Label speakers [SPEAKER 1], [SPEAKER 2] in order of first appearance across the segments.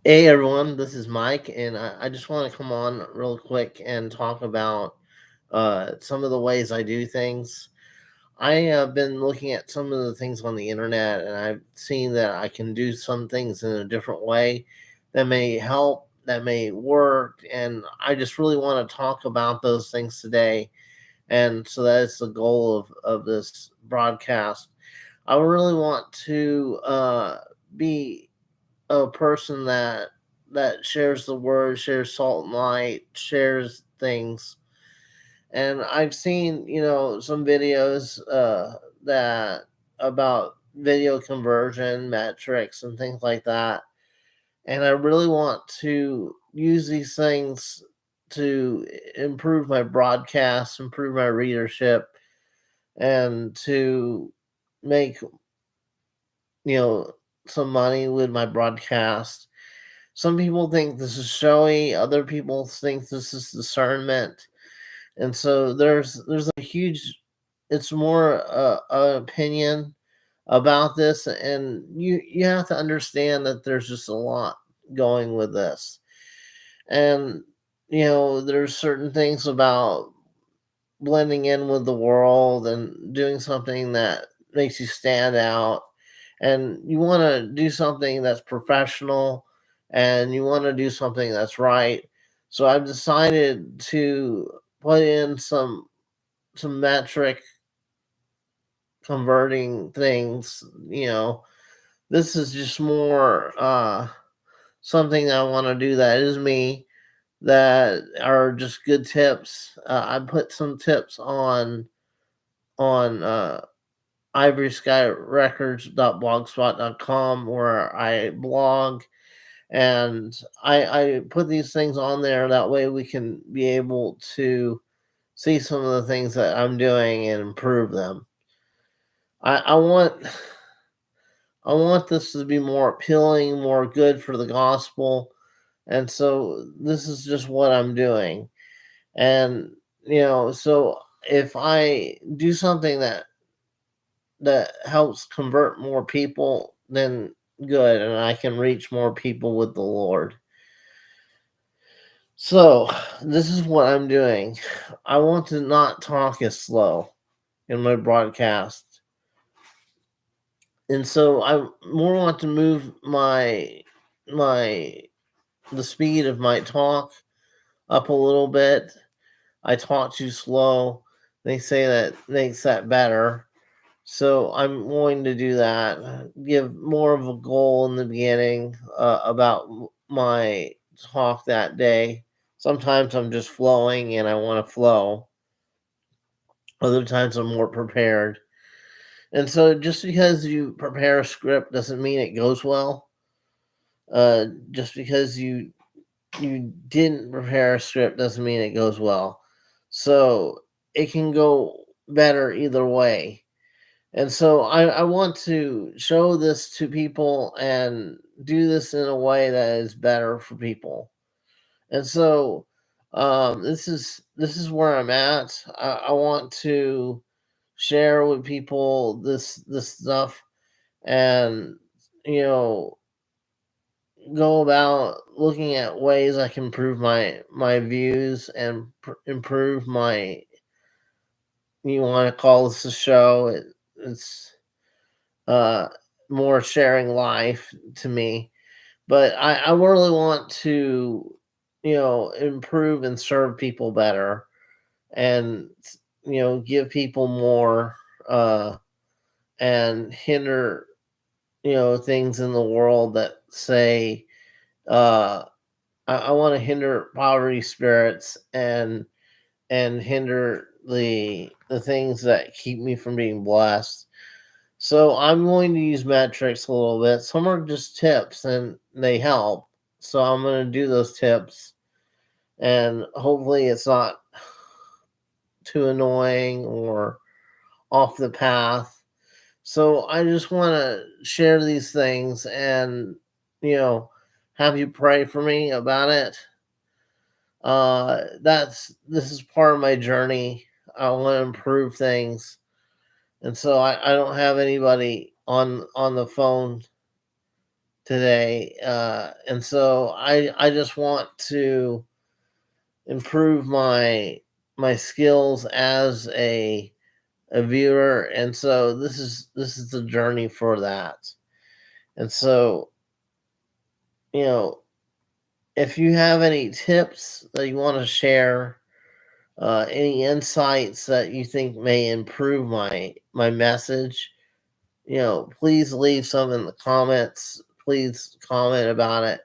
[SPEAKER 1] Hey everyone, this is Mike, and I just want to come on real quick and talk about some of the ways I do things. I have been looking at some of the things on the internet, and I've seen that I can do some things in a different way that may help, that may work, and I just really want to talk about those things today. And so that is the goal of this broadcast. I really want to be a person that shares the word, shares salt and light, shares things. And I've seen, some videos that about video conversion metrics and things like that. And I really want to use these things to improve my broadcast, improve my readership, and to make, you know, some money with my broadcast. Some people think this is showy, other people think this is discernment. And so there's a huge it's more an opinion about this, and you have to understand that there's just a lot going with this. And there's certain things about blending in with the world and doing something that makes you stand out, and you want to do something that's professional, and you want to do something that's right. So I've decided to put in some metric converting things. This is just more something I want to do that is me, that are just good tips. I put some tips on ivoryskyrecords.blogspot.com, where I blog, and I put these things on there. That way we can be able to see some of the things that I'm doing and improve them. I, I want I want this to be more appealing, more good for the gospel, and so this is just what I'm doing. And so if I do something that helps convert more people, then good, and I can reach more people with the Lord. So, this is what I'm doing. I want to not talk as slow in my broadcast. And so I more want to move my the speed of my talk up a little bit. I talk too slow. They say that makes that better. So I'm going to do that. Give more of a goal in the beginning about my talk that day. Sometimes I'm just flowing and I want to flow. Other times I'm more prepared. And so just because you prepare a script doesn't mean it goes well. Just because you didn't prepare a script doesn't mean it goes well. So it can go better either way. And so I want to show this to people and do this in a way that is better for people. And so this is where I'm at. I want to share with people this stuff, and you know go about looking at ways I can improve my views and improve my, you want to call this a show, it's uh more sharing life to me. But I really want to improve and serve people better, and give people more, and hinder things in the world that say, uh I want to hinder poverty spirits, and hinder the things that keep me from being blessed. So I'm going to use metrics a little bit. Some are just tips and they help. So I'm going to do those tips, and hopefully it's not too annoying or off the path. So I just want to share these things, and you know have you pray for me about it. This is part of my journey. I want to improve things, and so I don't have anybody on the phone today, and so I just want to improve my skills as a viewer, and so this is the journey for that. And so, you know, if you have any tips that you want to share, any insights that you think may improve my message, please leave some in the comments. Please comment about it.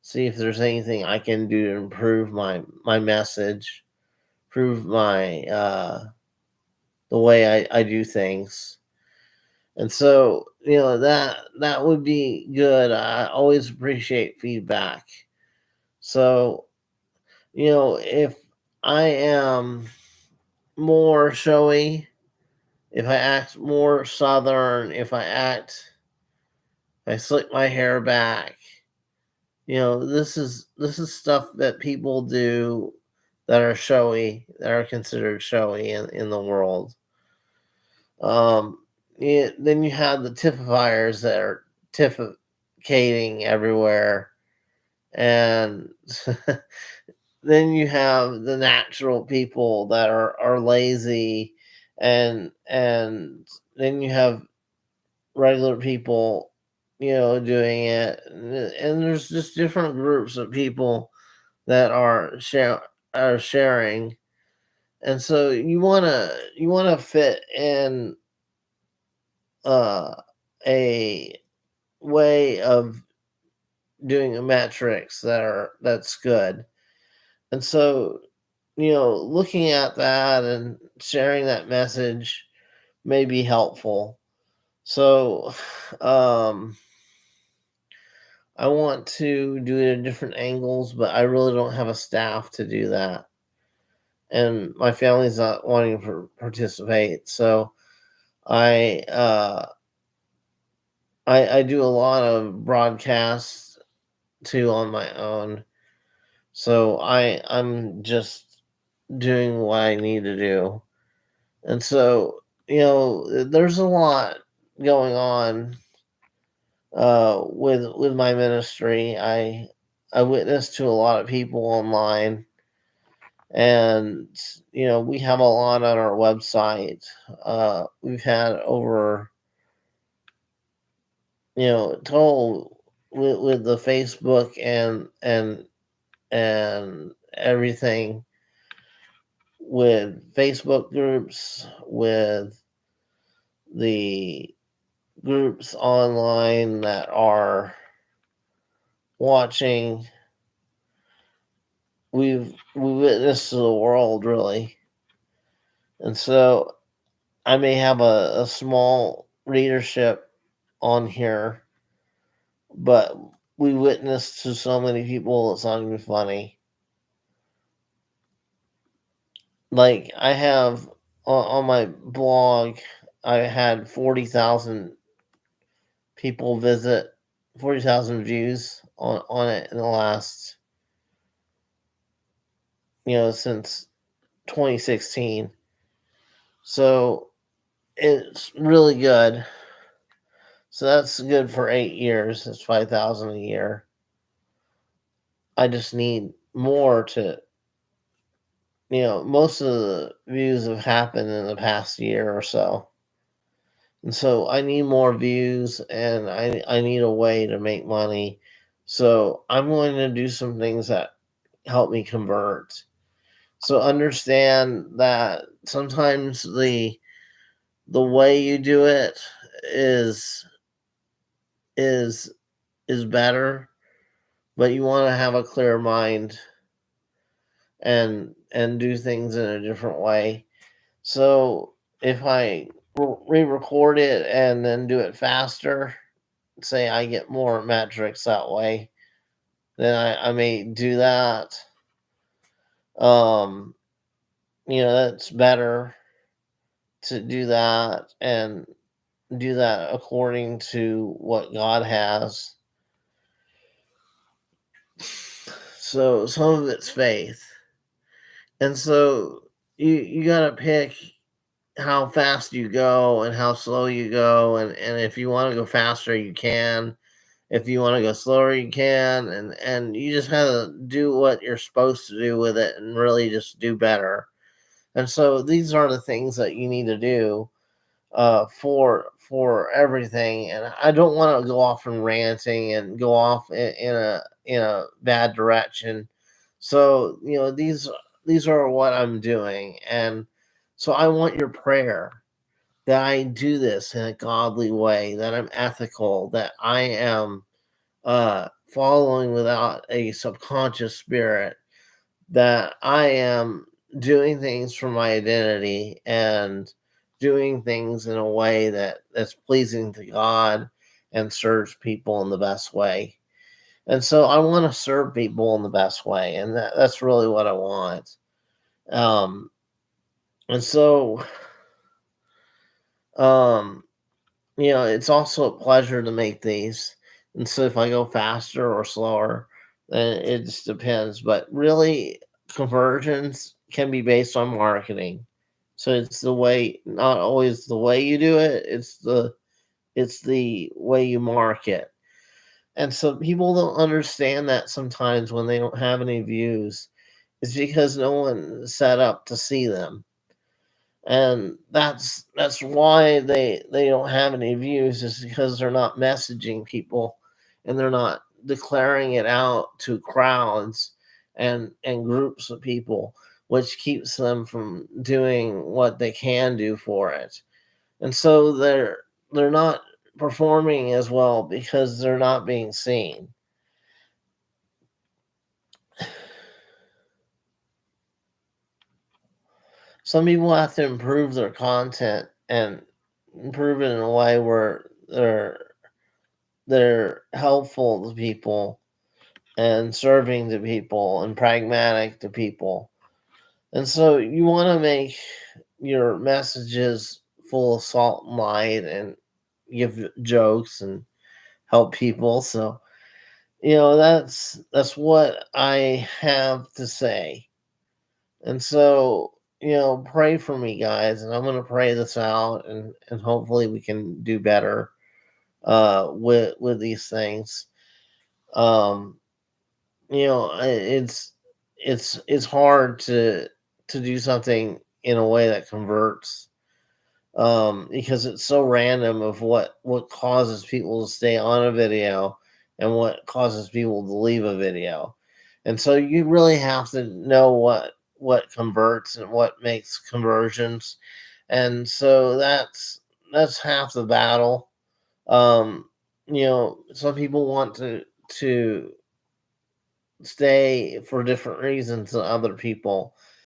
[SPEAKER 1] See if there's anything I can do to improve my message, improve my the way I do things. And so, that would be good. I always appreciate feedback. So, if I am more showy, if I act more southern, if I slick my hair back, this is stuff that people do that are showy, that are considered showy in the world. Um, then you have the typifiers that are typicating everywhere, and then you have the natural people that are lazy, and then you have regular people, doing it, and there's just different groups of people that are sharing, and so you wanna fit in uh, a way of doing a metrics that's good. And so, looking at that and sharing that message may be helpful. So, um, I want to do it at different angles, but I really don't have a staff to do that. And my family's not wanting to participate. So I, uh, I do a lot of broadcasts too on my own. So I'm just doing what I need to do. And so, there's a lot going on with my ministry. I witness to a lot of people online, and we have a lot on our website. We've had over, total with the Facebook and everything, with Facebook groups, with the groups online that are watching. We witnessed to the world, really. And so I may have a small readership on here, but we witnessed to so many people it's not even funny. Like, I have on my blog, I had 40,000 people visit, 40,000 views on it in the last, since 2016. So it's really good. So that's good for 8 years. It's 5,000 a year. I just need more to, most of the views have happened in the past year or so. And so I need more views, and I need a way to make money. So I'm going to do some things that help me convert. So understand that sometimes the way you do it is is is better, but you want to have a clear mind and do things in a different way. So if I re-record it and then do it faster, say I get more metrics that way, then I may do that. Um, that's better to do that and do that according to what God has. So some of it's faith. And so you gotta pick how fast you go and how slow you go, and if you want to go faster you can, If you want to go slower, you can, and you just have to do what you're supposed to do with it, and really just do better. And so these are the things that you need to do for everything. And I don't want to go off and ranting and go off in a bad direction. So these are what I'm doing, and so I want your prayer that I do this in a godly way, that I'm ethical, that I am following without a subconscious spirit, that I am doing things for my identity and doing things in a way that's pleasing to God and serves people in the best way. And so I want to serve people in the best way, and that's really what I want. Um, and so, um, it's also a pleasure to make these. And so if I go faster or slower, then it just depends. But really, conversions can be based on marketing. So it's the way, not always the way you do it. It's the way you market. And so people don't understand that sometimes when they don't have any views. It's because no one set up to see them, and that's why they don't have any views, is because they're not messaging people, and they're not declaring it out to crowds and groups of people, which keeps them from doing what they can do for it. And so they're not performing as well because they're not being seen. Some people have to improve their content and improve it in a way where they're helpful to people and serving to people and pragmatic to people. And so you want to make your messages full of salt and light and give jokes and help people. So, that's what I have to say. And so, pray for me, guys, and I'm going to pray this out, and hopefully we can do better with these things. Um it's hard to do something in a way that converts, because it's so random of what causes people to stay on a video and what causes people to leave a video. And so you really have to know what converts and what makes conversions. And so that's half the battle. Some people want to stay for different reasons than other people.